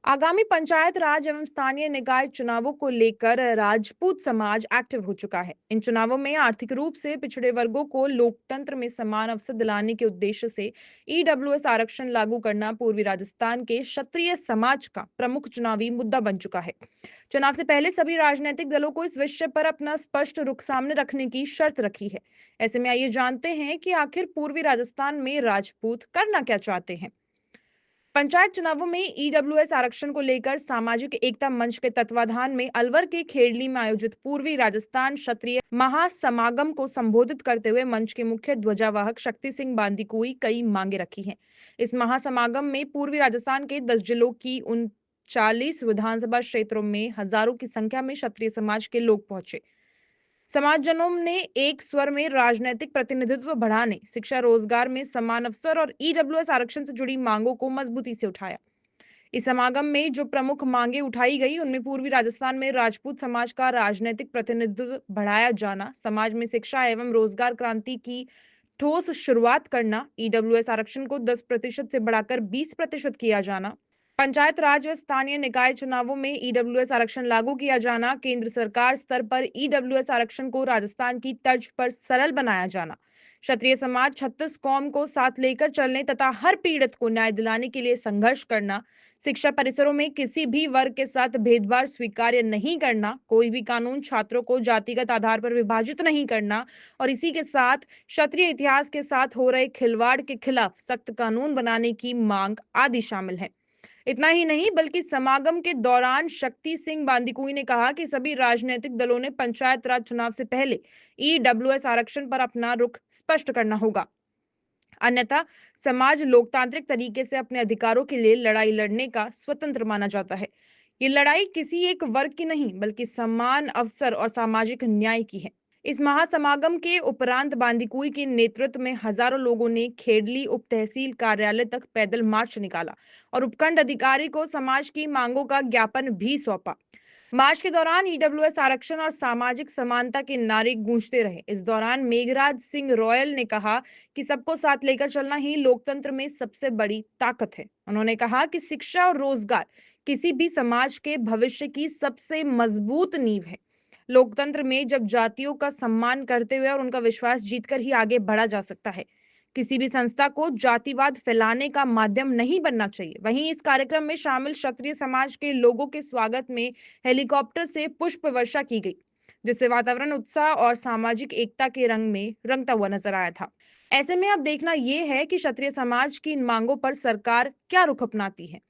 आगामी पंचायत राज एवं स्थानीय निकाय चुनावों को लेकर राजपूत समाज एक्टिव हो चुका है। इन चुनावों में आर्थिक रूप से पिछड़े वर्गों को लोकतंत्र में समान अवसर दिलाने के उद्देश्य से ईडब्ल्यूएस आरक्षण लागू करना पूर्वी राजस्थान के क्षत्रिय समाज का प्रमुख चुनावी मुद्दा बन चुका है। चुनाव से पहले सभी राजनीतिक दलों को इस विषय पर अपना स्पष्ट रुख सामने रखने की शर्त रखी है। ऐसे में आइए जानते हैं कि आखिर पूर्वी राजस्थान में राजपूत करना क्या चाहते हैं। पंचायत चुनावों में ईडब्ल्यूएस आरक्षण को लेकर सामाजिक एकता मंच के तत्वाधान में अलवर के खेड़ली में आयोजित पूर्वी राजस्थान क्षत्रिय महासमागम को संबोधित करते हुए मंच के मुख्य ध्वजावाहक शक्ति सिंह बांदीकुई कई मांगे रखी हैं। इस महासमागम में पूर्वी राजस्थान के 10 जिलों की 39 विधानसभा क्षेत्रों में हजारों की संख्या में क्षत्रिय समाज के लोग पहुंचे। समाजजनों ने एक स्वर में राजनीतिक प्रतिनिधित्व बढ़ाने, शिक्षा रोजगार में समान अवसर और ईडब्ल्यूएस आरक्षण से जुड़ी मांगों को मजबूती से उठाया। इस समागम में जो प्रमुख मांगे उठाई गई उनमें पूर्वी राजस्थान में राजपूत समाज का राजनीतिक प्रतिनिधित्व बढ़ाया जाना, समाज में शिक्षा एवं रोजगार क्रांति की ठोस शुरुआत करना, ईडब्ल्यूएस आरक्षण को 10% से बढ़ाकर 20% किया जाना, पंचायत राज व स्थानीय निकाय चुनावों में ईडब्ल्यूएस आरक्षण लागू किया जाना, केंद्र सरकार स्तर पर ईडब्ल्यूएस आरक्षण को राजस्थान की तर्ज पर सरल बनाया जाना, क्षत्रिय समाज 36 कौम को साथ लेकर चलने तथा हर पीड़ित को न्याय दिलाने के लिए संघर्ष करना, शिक्षा परिसरों में किसी भी वर्ग के साथ भेदभाव स्वीकार्य नहीं करना, कोई भी कानून छात्रों को जातिगत आधार पर विभाजित नहीं करना और इसी के साथ क्षत्रिय इतिहास के साथ हो रहे खिलवाड़ के खिलाफ सख्त कानून बनाने की मांग आदि शामिल है। इतना ही नहीं बल्कि समागम के दौरान शक्ति सिंह बांदीकुई ने कहा कि सभी राजनीतिक दलों ने पंचायत राज चुनाव से पहले ईडब्ल्यूएस आरक्षण पर अपना रुख स्पष्ट करना होगा, अन्यथा समाज लोकतांत्रिक तरीके से अपने अधिकारों के लिए लड़ाई लड़ने का स्वतंत्र माना जाता है। ये लड़ाई किसी एक वर्ग की नहीं बल्कि समान अवसर और सामाजिक न्याय की है। इस महासमागम के उपरांत बांदीकुई के नेतृत्व में हजारों लोगों ने खेडली उप तहसील कार्यालय तक पैदल मार्च निकाला और उपखंड अधिकारी को समाज की मांगों का ज्ञापन भी सौंपा। मार्च के दौरान ईडब्ल्यूएस आरक्षण और सामाजिक समानता के नारे गूंजते रहे। इस दौरान मेघराज सिंह रॉयल ने कहा कि सबको साथ लेकर चलना ही लोकतंत्र में सबसे बड़ी ताकत है। उन्होंने कहा कि शिक्षा और रोजगार किसी भी समाज के भविष्य की सबसे मजबूत नींव है। लोकतंत्र में जब जातियों का सम्मान करते हुए और उनका विश्वास जीतकर ही आगे बढ़ा जा सकता है। किसी भी संस्था को जातिवाद फैलाने का माध्यम नहीं बनना चाहिए। वहीं इस कार्यक्रम में शामिल क्षत्रिय समाज के लोगों के स्वागत में हेलीकॉप्टर से पुष्प वर्षा की गई, जिससे वातावरण उत्साह और सामाजिक एकता के रंग में रंगता हुआ नजर आया था। ऐसे में अब देखना यह है कि क्षत्रिय समाज की इन मांगों पर सरकार क्या रुख अपनाती है।